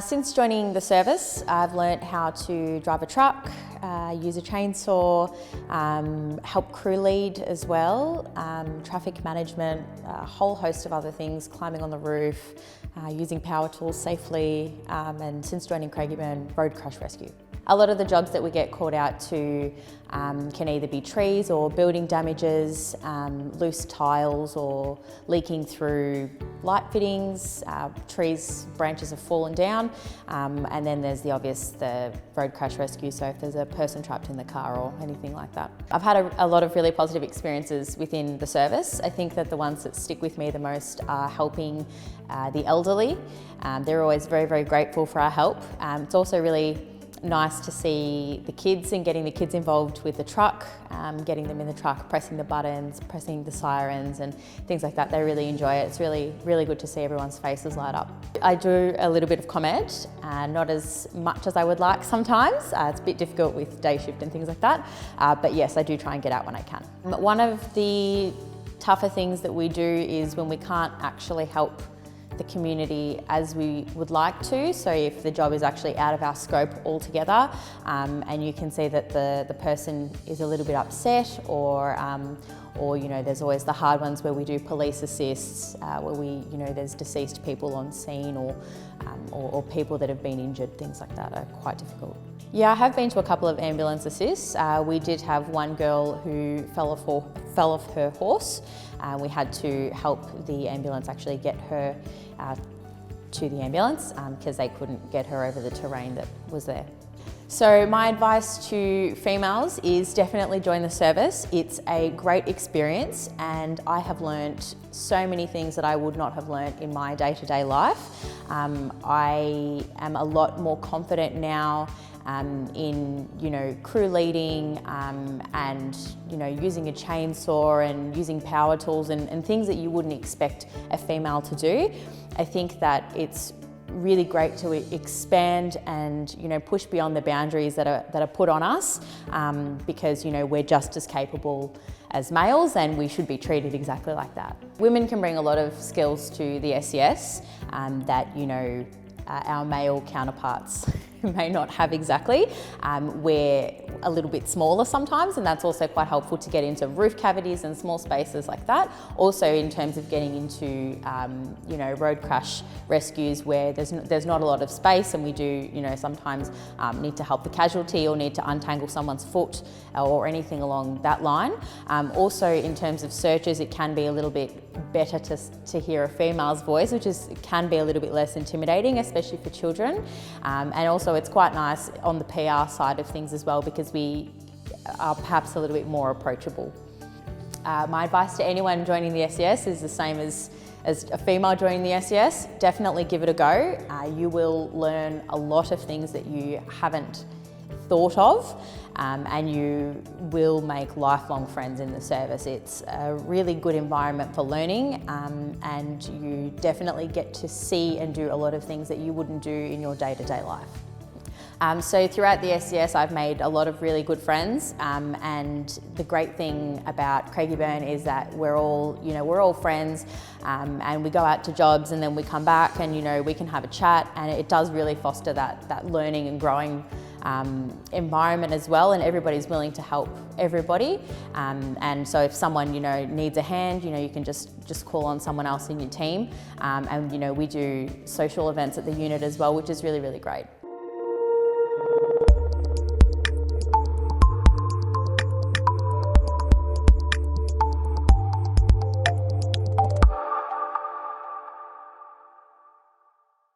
Since joining the service, I've learnt how to drive a truck, use a chainsaw, help crew lead as well, traffic management, a whole host of other things, climbing on the roof, using power tools safely, and since joining Craigieburn, road crash rescue. A lot of the jobs that we get called out to can either be trees or building damages, loose tiles or leaking through light fittings, trees, branches have fallen down, and then there's the obvious, the road crash rescue, so if there's a person trapped in the car or anything like that. I've had a lot of really positive experiences within the service. I think that the ones that stick with me the most are helping the elderly. They're always very, very grateful for our help. It's also really nice to see the kids and getting the kids involved with the truck, getting them in the truck, pressing the buttons, pressing the sirens and things like that. They really enjoy it. It's really, really good to see everyone's faces light up. I do a little bit of commed, not as much as I would like sometimes. It's a bit difficult with day shift and things like that, but yes, I do try and get out when I can. One of the tougher things that we do is when we can't actually help the community as we would like to. So if the job is actually out of our scope altogether, and you can see that the person is a little bit upset, or you know, there's always the hard ones where we do police assists, where there's deceased people on scene, or people that have been injured. Things like that are quite difficult. Yeah, I have been to a couple of ambulance assists. We did have one girl who fell off her horse. We had to help the ambulance actually get her to the ambulance because they couldn't get her over the terrain that was there. So my advice to females is definitely join the service. It's a great experience and I have learnt so many things that I would not have learnt in my day-to-day life. I am a lot more confident now in crew leading and using a chainsaw and using power tools and things that you wouldn't expect a female to do. I think that it's really great to expand and push beyond the boundaries that are put on us, because we're just as capable as males and we should be treated exactly like that. Women can bring a lot of skills to the SES that our male counterparts may not have exactly. We're a little bit smaller sometimes, and that's also quite helpful to get into roof cavities and small spaces like that. Also in terms of getting into road crash rescues where there's not a lot of space, and we do sometimes need to help the casualty or need to untangle someone's foot or anything along that line. Also in terms of searches, it can be a little bit better to hear a female's voice, which can be a little bit less intimidating, especially for children. And also it's quite nice on the PR side of things as well, because we are perhaps a little bit more approachable. My advice to anyone joining the SES is the same as a female joining the SES. Definitely give it a go. You will learn a lot of things that you haven't thought of, and you will make lifelong friends in the service. It's a really good environment for learning, and you definitely get to see and do a lot of things that you wouldn't do in your day-to-day life. So throughout the SES, I've made a lot of really good friends, and the great thing about Craigieburn is that we're all friends, and we go out to jobs and then we come back and we can have a chat, and it does really foster that learning and growing environment as well, and everybody's willing to help everybody. And so if someone needs a hand, you can just call on someone else in your team, and we do social events at the unit as well, which is really, really great.